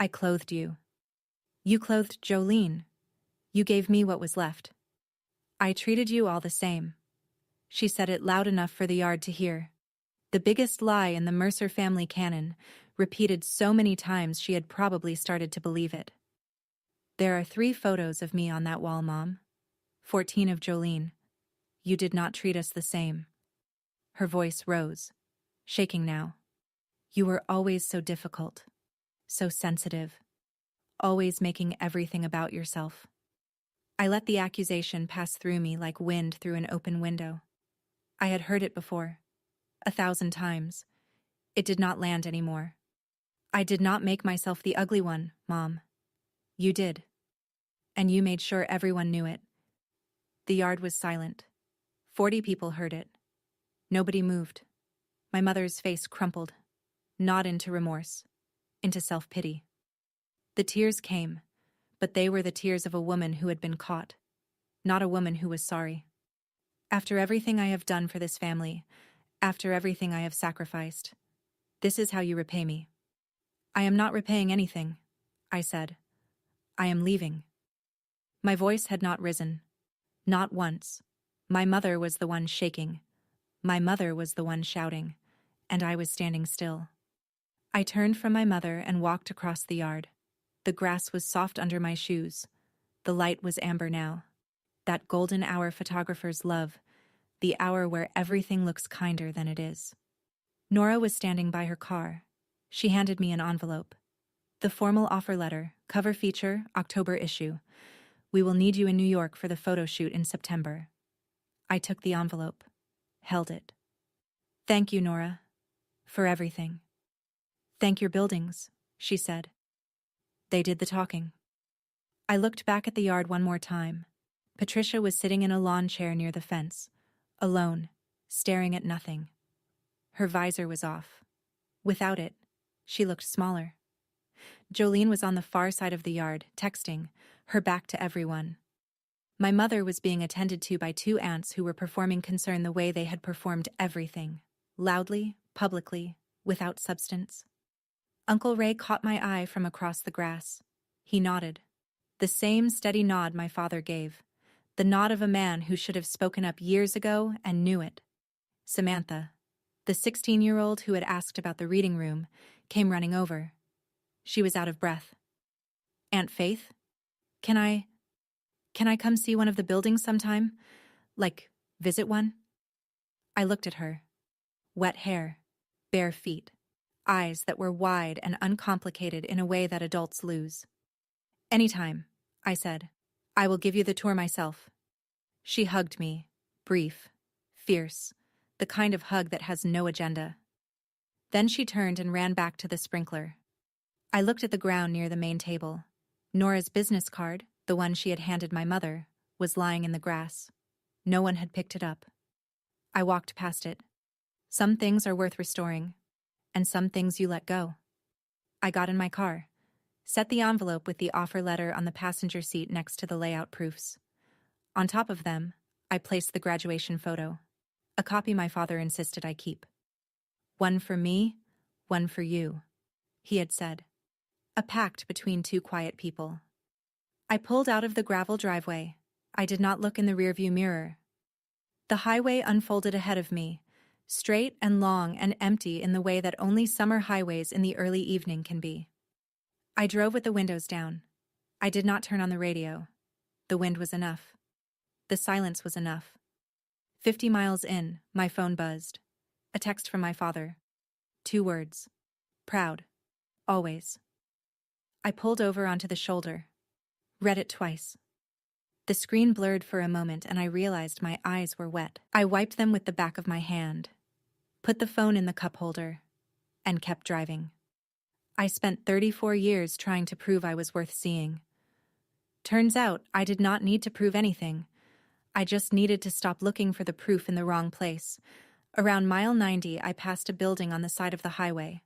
I clothed you. You clothed Jolene. You gave me what was left. I treated you all the same. She said it loud enough for the yard to hear. The biggest lie in the Mercer family canon, repeated so many times she had probably started to believe it. There are 3 photos of me on that wall, Mom. 14 of Jolene. You did not treat us the same. Her voice rose, shaking now. You were always so difficult, so sensitive, always making everything about yourself. I let the accusation pass through me like wind through an open window. I had heard it before, 1,000 times. It did not land anymore. I did not make myself the ugly one, Mom. You did. And you made sure everyone knew it. The yard was silent. 40 people heard it. Nobody moved. My mother's face crumpled, not into remorse, into self-pity. The tears came, but they were the tears of a woman who had been caught, not a woman who was sorry. After everything I have done for this family, after everything I have sacrificed, this is how you repay me. I am not repaying anything, I said. I am leaving. My voice had not risen. Not once. My mother was the one shaking. My mother was the one shouting, and I was standing still. I turned from my mother and walked across the yard. The grass was soft under my shoes. The light was amber now. That golden hour photographers love, the hour where everything looks kinder than it is. Nora was standing by her car. She handed me an envelope. The formal offer letter, cover feature, October issue. We will need you in New York for the photo shoot in September. I took the envelope, held it. Thank you, Nora, for everything. Thank your buildings, she said. They did the talking. I looked back at the yard one more time. Patricia was sitting in a lawn chair near the fence, alone, staring at nothing. Her visor was off. Without it, she looked smaller. Jolene was on the far side of the yard, texting, her back to everyone. My mother was being attended to by 2 aunts who were performing concern the way they had performed everything, loudly, publicly, without substance. Uncle Ray caught my eye from across the grass. He nodded. The same steady nod my father gave. The nod of a man who should have spoken up years ago and knew it. Samantha, the 16-year-old who had asked about the reading room, came running over. She was out of breath. Aunt Faith? Can I come see one of the buildings sometime? Like, visit one? I looked at her. Wet hair, bare feet, eyes that were wide and uncomplicated in a way that adults lose. Anytime, I said. I will give you the tour myself. She hugged me, brief, fierce, the kind of hug that has no agenda. Then she turned and ran back to the sprinkler. I looked at the ground near the main table. Nora's business card, the one she had handed my mother, was lying in the grass. No one had picked it up. I walked past it. Some things are worth restoring, and some things you let go. I got in my car, set the envelope with the offer letter on the passenger seat next to the layout proofs. On top of them, I placed the graduation photo, a copy my father insisted I keep. One for me, one for you, he had said. A pact between 2 quiet people. I pulled out of the gravel driveway. I did not look in the rearview mirror. The highway unfolded ahead of me, straight and long and empty in the way that only summer highways in the early evening can be. I drove with the windows down. I did not turn on the radio. The wind was enough. The silence was enough. 50 miles in, my phone buzzed. A text from my father. 2 words. Proud. Always. I pulled over onto the shoulder. Read it twice. The screen blurred for a moment and I realized my eyes were wet. I wiped them with the back of my hand, put the phone in the cup holder, and kept driving. I spent 34 years trying to prove I was worth seeing. Turns out I did not need to prove anything. I just needed to stop looking for the proof in the wrong place. Around mile 90, I passed a building on the side of the highway.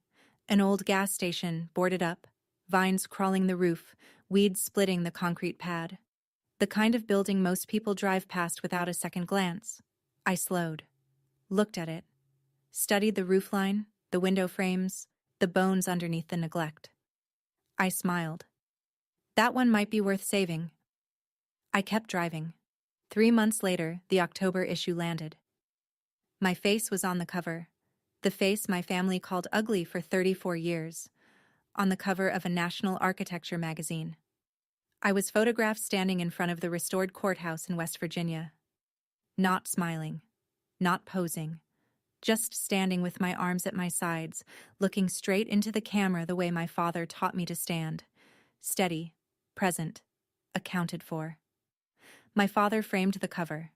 An old gas station, boarded up, vines crawling the roof, weeds splitting the concrete pad. The kind of building most people drive past without a second glance. I slowed, looked at it, studied the roofline, the window frames, the bones underneath the neglect. I smiled. That one might be worth saving. I kept driving. 3 months later, the October issue landed. My face was on the cover, the face my family called ugly for 34 years, on the cover of a national architecture magazine. I was photographed standing in front of the restored courthouse in West Virginia. Not smiling, not posing, just standing with my arms at my sides, looking straight into the camera the way my father taught me to stand. Steady, present, accounted for. My father framed the cover.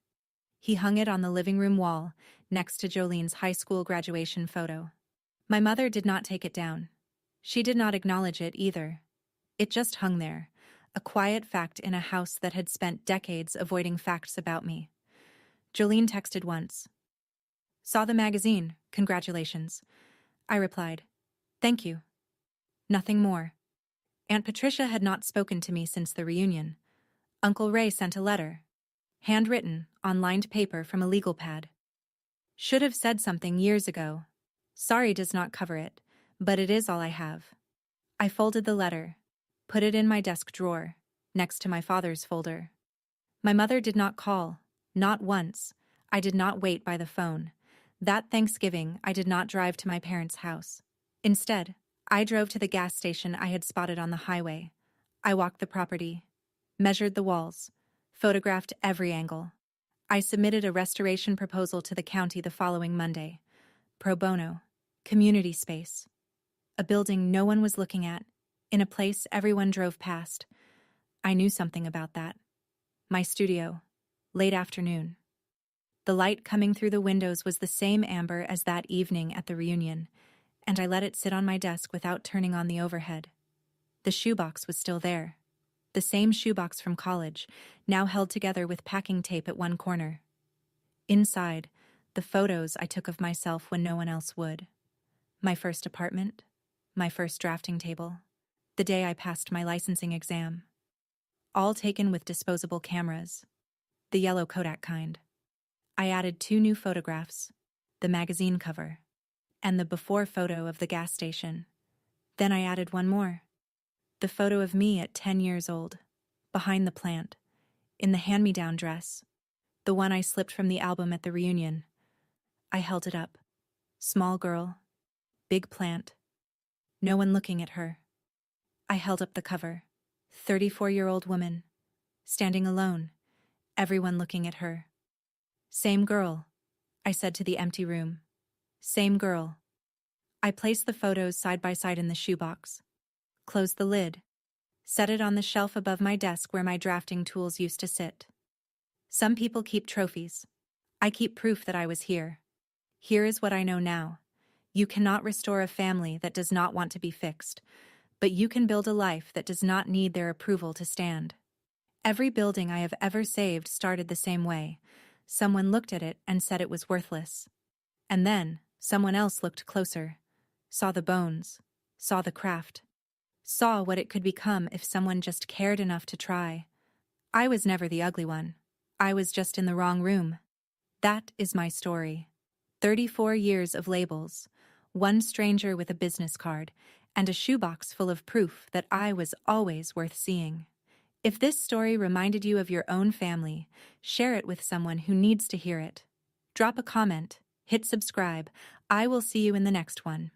He hung it on the living room wall, next to Jolene's high school graduation photo. My mother did not take it down. She did not acknowledge it either. It just hung there, a quiet fact in a house that had spent decades avoiding facts about me. Jolene texted once. "Saw the magazine, congratulations." I replied, "Thank you." Nothing more. Aunt Patricia had not spoken to me since the reunion. Uncle Ray sent a letter, handwritten, on lined paper from a legal pad. Should have said something years ago. Sorry does not cover it, but it is all I have. I folded the letter, put it in my desk drawer, next to my father's folder. My mother did not call, not once. I did not wait by the phone. That Thanksgiving, I did not drive to my parents' house. Instead, I drove to the gas station I had spotted on the highway. I walked the property, measured the walls, photographed every angle. I submitted a restoration proposal to the county the following Monday. Pro bono, community space. A building no one was looking at, in a place everyone drove past. I knew something about that. My studio, late afternoon. The light coming through the windows was the same amber as that evening at the reunion, and I let it sit on my desk without turning on the overhead. The shoebox was still there. The same shoebox from college, now held together with packing tape at one corner. Inside, the photos I took of myself when no one else would. My first apartment, my first drafting table, the day I passed my licensing exam. All taken with disposable cameras, the yellow Kodak kind. I added 2 new photographs, the magazine cover, and the before photo of the gas station. Then I added one more. The photo of me at 10 years old, behind the plant, in the hand-me-down dress, the one I slipped from the album at the reunion. I held it up. Small girl, big plant, no one looking at her. I held up the cover. 34-year-old woman, standing alone, everyone looking at her. "Same girl," I said to the empty room. "Same girl." I placed the photos side by side in the shoebox, closed the lid, set it on the shelf above my desk where my drafting tools used to sit. Some people keep trophies. I keep proof that I was here. Here is what I know now. You cannot restore a family that does not want to be fixed, but you can build a life that does not need their approval to stand. Every building I have ever saved started the same way. Someone looked at it and said it was worthless. And then, someone else looked closer, saw the bones, saw the craft, saw what it could become if someone just cared enough to try. I was never the ugly one. I was just in the wrong room. That is my story. 34 years of labels, one stranger with a business card, and a shoebox full of proof that I was always worth seeing. If this story reminded you of your own family, share it with someone who needs to hear it. Drop a comment, hit subscribe. I will see you in the next one.